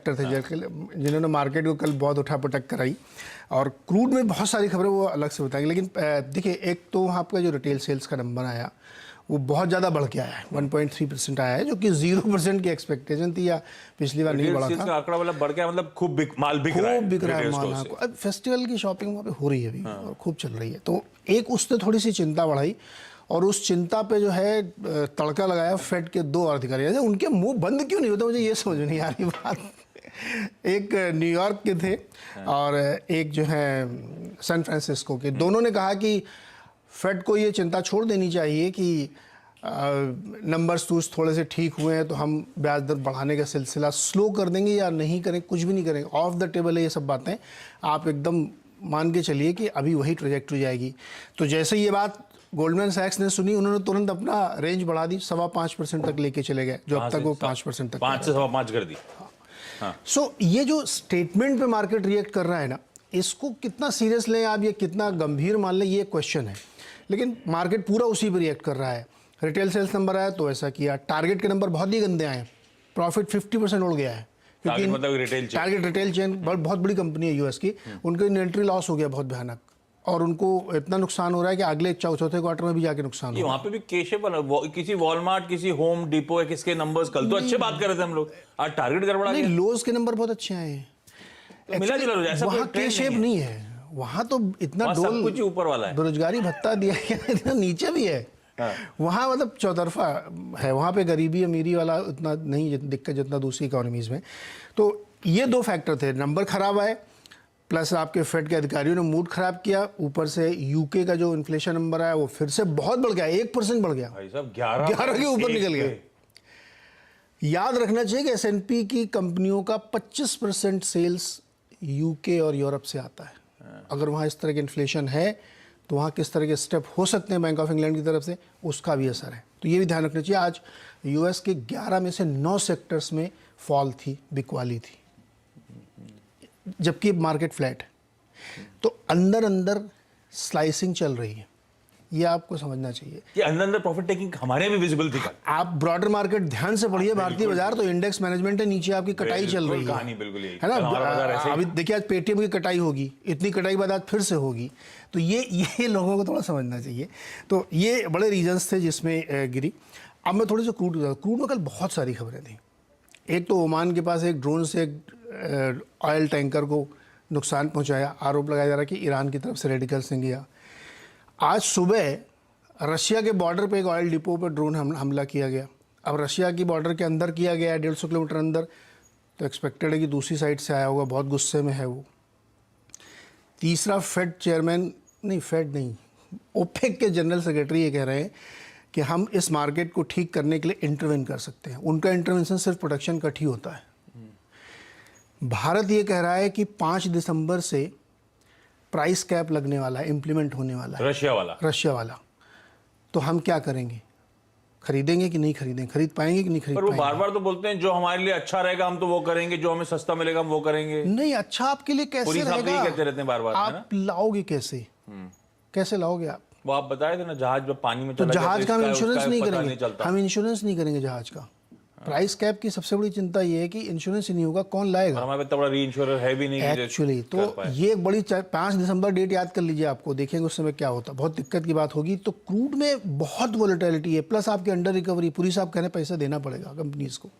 Factor थे जिन्होंने market को कल बहुत उठापटक कराई। और क्रूड में बहुत सारी खबरें वो अलग से बताएंगे, लेकिन देखिए एक तो वहाँ आपका जो रिटेल सेल्स का नंबर आया वो बहुत ज़्यादा बढ़ के आया है, 1.3% आया है, जो कि 0% की एक्सपेक्टेशन थी या पिछली बार नहीं बढ़ा था। आंकड़ा मतलब बढ़ गया, मतलब खूब माल बिक रहा है, खूब बिक रहा है माल। अब फेस्टिवल की शॉपिंग वहाँ पे हो रही है अभी और खूब चल रही है, तो एक उसने थोड़ी सी चिंता बढ़ाई और उस चिंता पे जो है तड़का लगाया फेड के 2 अधिकारी। उनके मुंह बंद क्यों नहीं होता, मुझे ये समझ नहीं आ रही बात। एक न्यूयॉर्क के थे और एक जो है सैन फ्रांसिस्को के, दोनों ने कहा कि फेड को ये चिंता छोड़ देनी चाहिए कि नंबर्स तो थोड़े से ठीक हुए हैं तो हम ब्याज दर बढ़ाने का सिलसिला स्लो कर देंगे या नहीं करें, कुछ भी नहीं करेंगे, ऑफ द टेबल है ये सब बातें, आप एकदम मान के चलिए कि अभी वही ट्रेजेक्टरी जाएगी। तो जैसे ये बात गोल्डमैन सैक्स ने सुनी, उन्होंने तुरंत अपना रेंज बढ़ा दी, 5.25% तक लेके चले गए, जो अब तक वो 5% तक 5 से 5.25 कर दी। सो ये जो स्टेटमेंट पे मार्केट रिएक्ट कर रहा है ना, इसको कितना सीरियस लें आप, ये कितना गंभीर मान लें, ये क्वेश्चन है। लेकिन मार्केट पूरा उसी पर रिएक्ट कर रहा है। रिटेल सेल्स नंबर आया तो ऐसा किया, टारगेट के नंबर बहुत ही गंदे आए, प्रॉफिट 50% उड़ गया है, क्योंकि मतलब टारगेट रिटेल चेन बहुत बड़ी कंपनी है यूएस की, उनका इन्वेंट्री लॉस हो गया बहुत भयानक, और उनको इतना नुकसान हो रहा है कि अगले चौथे क्वार्टर में भी जाके नुकसान हो। वहाँ पे भी केशव किसी वॉलमार्ट, किसी होम डिपो है, किसके नंबर्स कल तो अच्छे बात कर रहे थे हम लोग, आज टारगेट गड़बड़ा गया। लोज के नंबर बहुत अच्छे आए हैं, तो मिला जुला ऐसा वहाँ के शेप नहीं है, वहाँ तो इतना सब कुछ ऊपर वाला है, बेरोजगारी भत्ता दिया गया इतना नीचे भी है। वहाँ मतलब चौतरफा है, वहाँ पे गरीबी अमीरी वाला उतना नहीं दिक्कत जितना दूसरी इकोनॉमीज में। तो ये 2 फैक्टर थे, नंबर खराब आए प्लस आपके फेड के अधिकारियों ने मूड खराब किया, ऊपर से यूके का जो इन्फ्लेशन नंबर आया वो फिर से बहुत बढ़ गया, 1% बढ़ गया भाई साहब, 11 के ऊपर निकल गया। याद रखना चाहिए कि S&P की कंपनियों का 25% सेल्स यूके और यूरोप से आता है। अगर वहाँ इस तरह के इन्फ्लेशन है तो वहाँ किस तरह के स्टेप हो सकते हैं बैंक ऑफ इंग्लैंड की तरफ से, उसका भी असर है। तो ये भी ध्यान रखना चाहिए। आज यूएस के 11 में से 9 सेक्टर्स में फॉल थी, बिकवाली थी, जबकि मार्केट फ्लैट है। तो अंदर अंदर स्लाइसिंग चल रही है, ये आपको समझना चाहिए। ये अंदर प्रॉफिट टेकिंग हमारे में विजिबल थी। आप ब्रॉडर मार्केट ध्यान से पढ़िए, भारतीय बाजार तो इंडेक्स मैनेजमेंट है, नीचे आपकी कटाई चल रही कहानी बिल्कुल यही है ना। अभी देखिए आज पेटीएम की कटाई होगी, इतनी कटाई बाद आज फिर से होगी, तो ये लोगों को थोड़ा समझना चाहिए। तो ये बड़े रीजंस थे जिसमें गिरी। अब मैं थोड़ी सी क्रूड में कल बहुत सारी खबरें थी। एक तो ओमान के पास एक ड्रोन से ऑयल टैंकर को नुकसान पहुंचाया, आरोप लगाया जा रहा है कि ईरान की तरफ से रेडिकल्स ने किया। आज सुबह रशिया के बॉर्डर पे एक ऑयल डिपो पर ड्रोन हमला किया गया। अब रशिया की बॉर्डर के अंदर किया गया है, 150 किलोमीटर अंदर, तो एक्सपेक्टेड है कि दूसरी साइड से आया होगा, बहुत गुस्से में है वो। तीसरा ओपेक के जनरल सेक्रेटरी ये कह रहे हैं कि हम इस मार्केट को ठीक करने के लिए इंटरवेन कर सकते हैं। उनका इंटरवेंशन सिर्फ प्रोडक्शन कट ही होता है। भारत ये कह रहा है कि 5 दिसंबर से प्राइस कैप लगने वाला है, इंप्लीमेंट होने वाला है, रशिया वाला। तो हम क्या करेंगे, खरीदेंगे कि नहीं खरीदेंगे, खरीद पाएंगे कि नहीं खरीद पाएंगे। पर वो बार-बार तो बोलते हैं जो हमारे लिए अच्छा रहेगा हम तो वो करेंगे, जो हमें सस्ता मिलेगा हम वो करेंगे। नहीं, अच्छा आपके लिए कैसे रहेगा, कहते रहते हैं बार-बार, आप लाओगे कैसे, कैसे लाओगे आप? वो आप बताए थे ना, जहाज में पानी में तो जहाज का हम इंश्योरेंस नहीं करेंगे, हम इंश्योरेंस नहीं करेंगे जहाज का। प्राइस कैप की सबसे बड़ी चिंता ये है कि इंश्योरेंस ही नहीं होगा, कौन लाएगा? हमारे पास बड़ा रीइंश्योरर है भी नहीं एक्चुअली। तो ये एक बड़ी 5 दिसंबर डेट याद कर लीजिए, आपको देखेंगे उस समय क्या होता, बहुत दिक्कत की बात होगी। तो क्रूड में बहुत वोलेटिलिटी है, प्लस आपके अंडर रिकवरी, पूरी साहब कहने पैसा देना पड़ेगा कंपनीज को।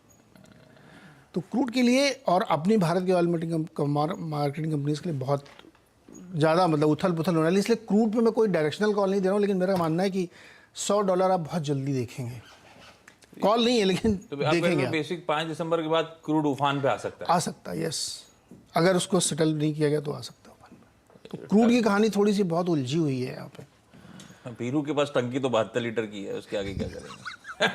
तो क्रूड के लिए और अपनी भारत के ऑयल मार्केटिंग कंपनीज के लिए बहुत ज़्यादा मतलब उथल पुथल होने वाली। इसलिए क्रूड पे मैं कोई डायरेक्शनल कॉल नहीं दे रहा हूँ, लेकिन मेरा मानना है कि $100 आप बहुत जल्दी देखेंगे। कॉल नहीं है लेकिन तो देखेंगे। बेसिक 5 दिसंबर के बाद क्रूड उफान पे आ सकता है, यस, अगर उसको सेटल नहीं किया गया तो आ सकता है उफान पे। तो क्रूड की कहानी थोड़ी सी बहुत उलझी हुई है यहाँ पे। पीरू के पास टंकी तो 72 लीटर की है, उसके आगे क्या करेंगे?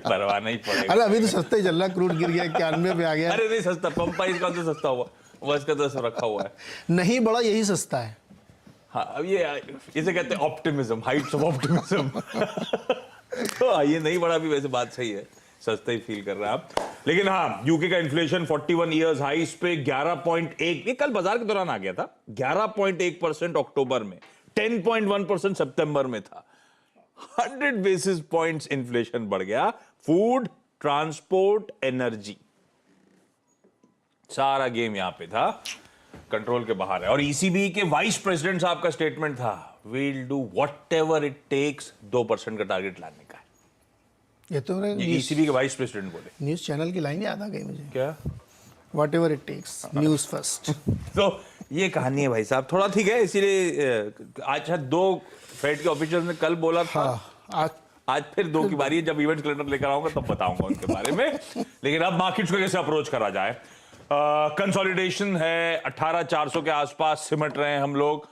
परवाह नहीं पड़ेगा। अरे अभी तो सस्ता ही चल रहा, क्रूड गिर गया 91 पे आ गया। अरे नहीं सस्ता, पंप प्राइस का तो सस्ता हुआ, बस का तो रखा हुआ है, नहीं बड़ा यही सस्ता है। हाँ, अब इसे कहते हैं ऑप्टिमिज्म, हाइट्स ऑफ ऑप्टिमिज्म। तो ये नहीं बढ़ा भी, वैसे बात सही है, सस्ता ही फील कर रहा है आप। लेकिन हाँ, यूके का इन्फ्लेशन 41 ईयर्स हाई पे 11.1, ये कल बाजार के दौरान आ गया था, 11.1% अक्टूबर में, 10.1% सितंबर में था। 100 बेसिस पॉइंट्स इन्फ्लेशन बढ़ गया। फूड, ट्रांसपोर्ट, एनर्जी, सारा गेम यहाँ पे था, कंट्रोल के बाहर है। और ईसीबी के वाइस प्रेसिडेंट साहब का स्टेटमेंट था, we'll do whatever it takes 2% का टारगेट लाने का। ये तो ईसीबी के वाइस प्रेसिडेंट बोले। न्यूज चैनल की लाइन याद आ गई मुझे, क्या? Whatever it takes, news first. तो ये कहानी है भाई साहब, थोड़ा ठीक है, इसीलिए आज शायद 2 फेड के ऑफिशियल्स ने कल बोला था। आज फिर 2 की बारी है, जब इवेंट कैलेंडर लेकर आऊंगा तब बताऊंगा उनके बारे में। लेकिन अब मार्केट्स को कैसे अप्रोच करा जाए। कंसोलिडेशन है, 18,400 के आसपास सिमट रहे हैं हम लोग।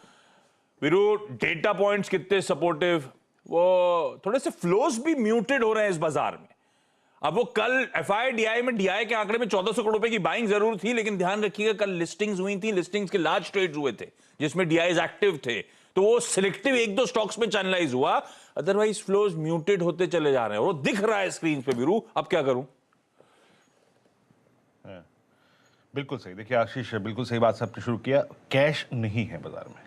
वीरू, डेटा पॉइंट्स कितने सपोर्टिव, वो थोड़े से फ्लोज भी म्यूटेड हो रहे हैं इस बाजार में। अब वो कल एफआईडीआई में डीआई के आंकड़े में 1400 करोड़ रुपए की बाइंग जरूर थी, लेकिन ध्यान रखिएगा कल लिस्टिंग्स हुई थी, लिस्टिंग्स के लार्ज ट्रेड्स हुए थे जिसमें डीआईज एक्टिव थे, तो वो सिलेक्टिव 1-2 स्टॉक्स में चैनलाइज हुआ, अदरवाइज फ्लोज म्यूटेड होते चले जा रहे हैं। वो दिख रहा है स्क्रीन पे वीरू, अब क्या करूं? बिल्कुल सही। देखिए आशीष, बिल्कुल सही बात से आपने शुरू किया। कैश नहीं है बाजार में,